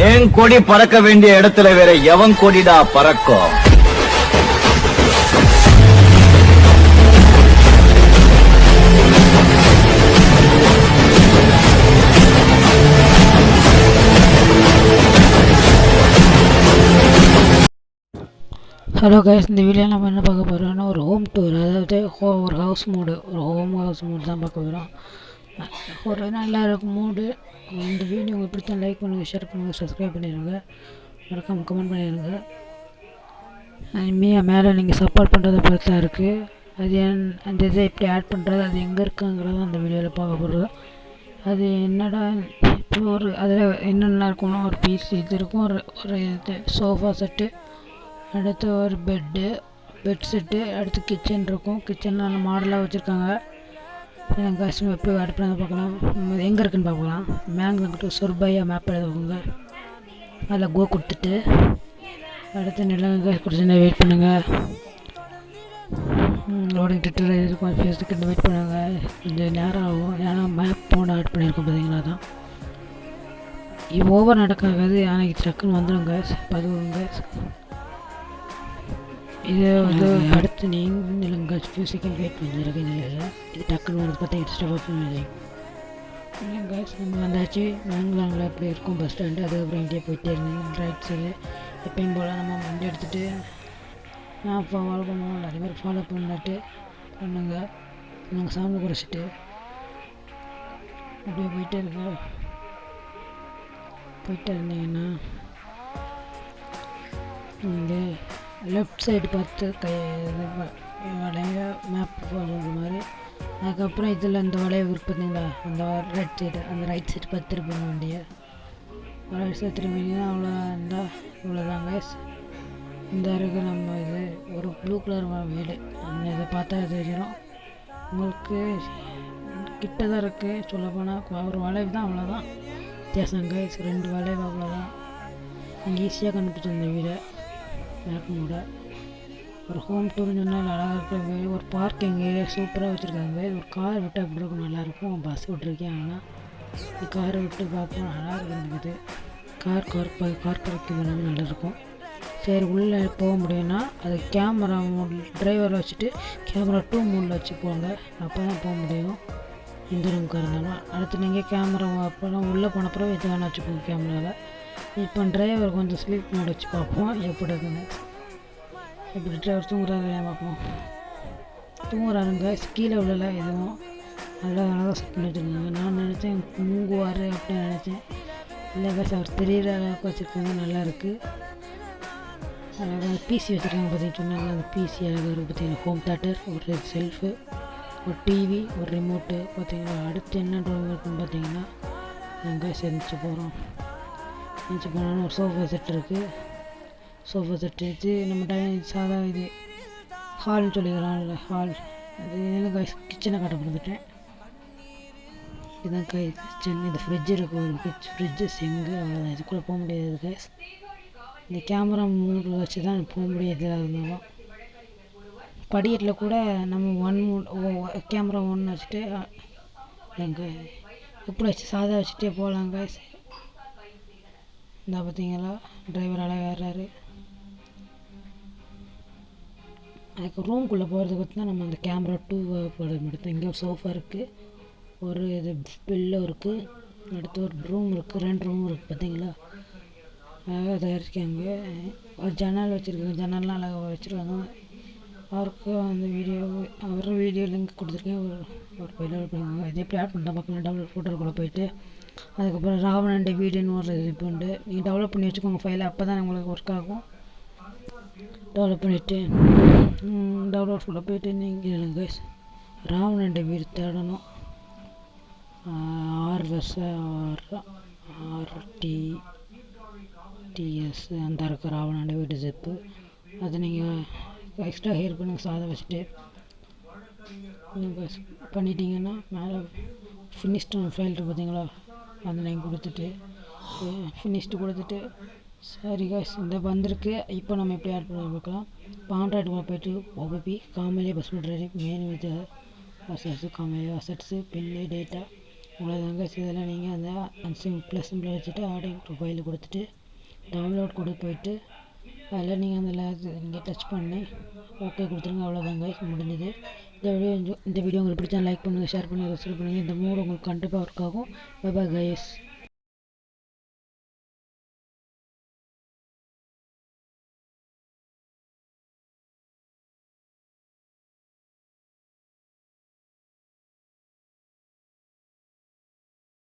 என் கொடி பறக்க வேண்டிய இடத்துல வேற எவன் கொடிடா பறக்கும்? ஹலோ கைஸ், இந்த வீடியோ நம்ம என்ன பார்க்க போகிறோம்னா ஒரு ஹோம் டூர், அதாவது ஒரு ஹவுஸ் மூடு, ஒரு ஹவுஸ் மூடு தான் பார்க்க போகிறோம். ஒரு நல்லா இருக்கும் மூடு. இந்த வீடியோ உங்களுக்கு பிடிச்சா லைக் பண்ணுங்கள், ஷேர் பண்ணுங்கள், சப்ஸ்கிரைப் பண்ணிடுங்க, மறக்காம கமெண்ட் பண்ணிடுங்க. மேலே நீங்கள் சப்போர்ட் பண்ணுறதை பொறுத்து தான் இருக்குது. அது அந்த இதை எப்படி ஆட் பண்ணுறது, அது எங்கே இருக்குங்கிறத அந்த வீடியோவில் பார்க்க போகிறோம். அது என்னடா இப்போ ஒரு அதில் என்னென்ன இருக்கும்னா ஒரு பீஸ் இது இருக்கும், ஒரு இது சோஃபா செட்டு, அடுத்து ஒரு பெட் செட்டு, அடுத்து கிச்சன் இருக்கும். கிச்சன் நல்ல மாடலாக வச்சுருக்காங்க. கஷ்டம் எப்படி அடுப்பில் பார்க்கலாம், எங்கே இருக்குன்னு பார்க்கலாம். மேங்கிட்டு சொர்பையா மேப் எழுதுவாங்க, அதில் கோ கொடுத்துட்டு அடுத்து நிலங்க கொடுத்து வெயிட் பண்ணுங்கள். லோடிங் ட்விட்டர் இருக்கும், ஃபேஸ்புக்கு வெயிட் பண்ணுங்கள். கொஞ்சம் நேரம் ஆகும், ஏன்னா மேப் போட ஆட் பண்ணியிருக்கோம் பார்த்தீங்களா. தான் இது ஓவர் நடக்காது, ஆனால் இது டக்குன்னு வந்துடுங்க, பதுவுங்க. இது வந்து அடுத்து நீங்கள் இல்லைங்க ஃபியூ செகண்ட் வெயிட் பண்ணிருக்கு. இது டக்குன்னு வந்து பார்த்தா எக்ஸ்ட்ரா பண்ணுங்க. நம்ம வந்தாச்சு மேங்கலாங்கில் எப்படி இருக்கும் பஸ் ஸ்டாண்டு. அதுக்கப்புறம் இந்தியா போயிட்டே இருந்தேன் ரைட் சைடு. எப்பயும் போல் நம்ம வண்டி எடுத்துகிட்டு நான் ஃபாலோ பண்ணுவோம், அதே மாதிரி ஃபாலோ பண்ணுங்க. நாங்கள் சாமி குறைச்சிட்டு அப்படியே போயிட்டே இருந்தீங்கன்னா இங்கே லெஃப்ட் சைடு பார்த்து வளைய மேப் போடுற மாதிரி. அதுக்கப்புறம் இதில் இந்த வளைவு இருக்கு பார்த்தீங்களா, அந்த ரைட் சைடு பார்த்து திருப்பி வண்டியை ரைட் சைடு திரும்பிங்கன்னா அவ்வளோ இருந்தால் இவ்வளோதாங்க. இந்த இருக்கு நம்ம இது ஒரு ப்ளூ கலர் வீடு. அந்த இதை பார்த்தா தெரியும் உங்களுக்கு, கிட்ட தான் இருக்குது. சொல்லப்போனால் ஒரு வளைவு தான், அவ்வளோதான் வித்தியாசங்க. 2 வளைவு அவ்வளோதான். நீங்கள் ஈஸியாக கண்டுபிடிச்ச இந்த வீடை மேப் கூட. ஒரு ஹோம் டூர்னு சொன்னால் அழகாக இருக்கிற வீடு. ஒரு பார்க்கிங் ஏரியா சூப்பராக வச்சுருக்காங்க. ஒரு கார் விட்டு அப்படி இருக்கும், நல்லாயிருக்கும். பஸ் விட்டுருக்கேன், ஆனால் இந்த காரை விட்டு பார்ப்போம், நல்லா இருக்குது. கார் பார்க்கிங் எல்லாமே நல்லாயிருக்கும். சரி, உள்ளே போக முடியும்னா அது கேமரா டிரைவரில் வச்சுட்டு கேமரா 2 மோடில் வச்சு போங்க, அப்போ தான் போக முடியும். இந்த ரூமுக்கு இருந்தாலும் அடுத்து நீங்கள் கேமரா அப்புறம் உள்ளே போன அப்புறம் இது வேணா வச்சுக்கோங்க கேமராவில். இப்போ டிரைவர் கொஞ்சம் ஸ்லீப் மோட் வச்சு பார்ப்போம் எப்படி இருக்குன்னு. எப்படி டிரைவர் தூங்குறாரு பார்ப்போம். தூங்குறாருங்க, கீழே உள்ளல எதுவும் நல்லா அழகாக செட் பண்ணி வச்சுருக்காங்க. நான் நினச்சேன் தூங்குவார் அப்படின்னு நினச்சேன். இல்லை அவர் தெரிகிற அளவுக்கு வச்சுருக்காங்க, நல்லா இருக்குது. அழகாக பிசி வச்சுருக்காங்க பார்த்தீங்கன்னு சொன்னாங்க. அந்த பிசி அழகாக இருக்குது பார்த்தீங்கன்னா. ஹோம் தேட்டர், ஒரு செல்ஃபு, ஒரு டிவி, ஒரு ரிமோட்டு பார்த்தீங்கன்னா. அடுத்து என்ன ரூம் இருக்குன்னு பார்த்தீங்கன்னா அங்கே செஞ்சு போனாலும் ஒரு சோஃபா செட் இருக்குது. சோஃபா செட் வச்சு நம்ம சாதா இது ஹால்னு சொல்லிக்கலாம்ல, ஹால். அது எனக்கு கிச்சனை காட்ட கொடுத்துட்டேன். இதுதான் கிச்சன். இந்த ஃப்ரிட்ஜ் இருக்குது, ஒரு ஃப்ரிட்ஜு செங்கு, அவ்வளோதான். இதுக்குள்ளே போக முடியாது கைஸ். இந்த கேமரா மூடில் வச்சு தான் போக முடியாது. இருந்தாலும் படிக்கட்டில் கூட நம்ம கேமரா 1 வச்சுட்டு எங்கே எப்படி வச்சு சாதா வச்சுட்டே போகலாங்க. இந்த பார்த்தீங்களா டிரைவர் அழகாக ஏறாரு. அதுக்கு ரூம்குள்ளே போகிறதுக்கு பார்த்தீங்கன்னா நம்ம அந்த கேமரா 2 போட முடியும். இங்கே ஒரு சோஃபா இருக்குது, ஒரு இது பில்லோ இருக்குது, அடுத்து ஒரு ரூம் இருக்குது, 2 ரூம் இருக்குது பார்த்தீங்களா. அழகாக தயாரிக்காங்க. ஒரு ஜன்னல் வச்சுருக்காங்க, ஜன்னல்லாம் அழகாக வச்சுருக்காங்க. அவருக்கு அந்த வீடியோ லிங்க் கொடுத்துருக்கேன், ஒரு டவுன்லோட் பண்ணுவாங்க. இது எப்படி ஆட் பண்ணால் பார்க்கலாம். டவுன்லோட் ஃபோட்டோக்குள்ளே போயிட்டு அதுக்கப்புறம் ராவணண்ட வீடுன்னு ஒரு இது உண்டு. நீங்கள் டெவலப் பண்ணி வச்சுக்கோங்க ஃபைலை, அப்போ தான் உங்களுக்கு ஒர்க் ஆகும். டெவலப் பண்ணிவிட்டு டவுன்லோட் ஃபுல்லாக போய்ட்டு நீங்கள் இல்லைங்க ராவணண்ட வீடு தேடணும். RTS அந்த இருக்க ராவணண்ட வீடு ஜிப்பு. அதை நீங்கள் எக்ஸ்ட்ரா ஹேர் பண்ணுங்க, சாதம் வச்சுட்டு நீங்கள் பண்ணிட்டீங்கன்னா மேலே ஃபினிஷ்டு ஃபைல் இருக்குது பார்த்தீங்களா, அதை நீங்கள் கொடுத்துட்டு ஃபினிஷ்டு கொடுத்துட்டு சரி காய்ஸ் இந்த வந்திருக்கு. இப்போ நம்ம எப்படி ஆட் பண்ணி பார்க்கலாம். இப்போ ஆண்ட்ராய்டு போய்ட்டு OBP காமலே பஸ் பண்ணுறது மெயின் வித் அசட்ஸு, காமலே அசட்ஸு, பில்லு, டேட்டா, அவ்வளோதாங்க. இதெல்லாம் நீங்கள் அந்த அன்சிங் ப்ளஸ் சிம்பிள் வச்சுட்டு ஆடியோ ப்ரொஃபைல் கொடுத்துட்டு டவுன்லோட் கொடுத்து போயிட்டு அதில் நீங்கள் அந்த நீங்கள் டச் பண்ணி ஓகே கொடுத்துருங்க. அவ்வளோதாங்க, முடிஞ்சது. இந்த வீடியோ உங்களுக்கு பிடிச்சா லைக் பண்ணுங்கள், ஷேர் பண்ணுங்கள், சப்ஸ்கிரைப் பண்ணுங்கள். இந்த மூடு உங்களுக்கு கண்டிப்பாக ஒர்க் ஆகும். Bye bye guys.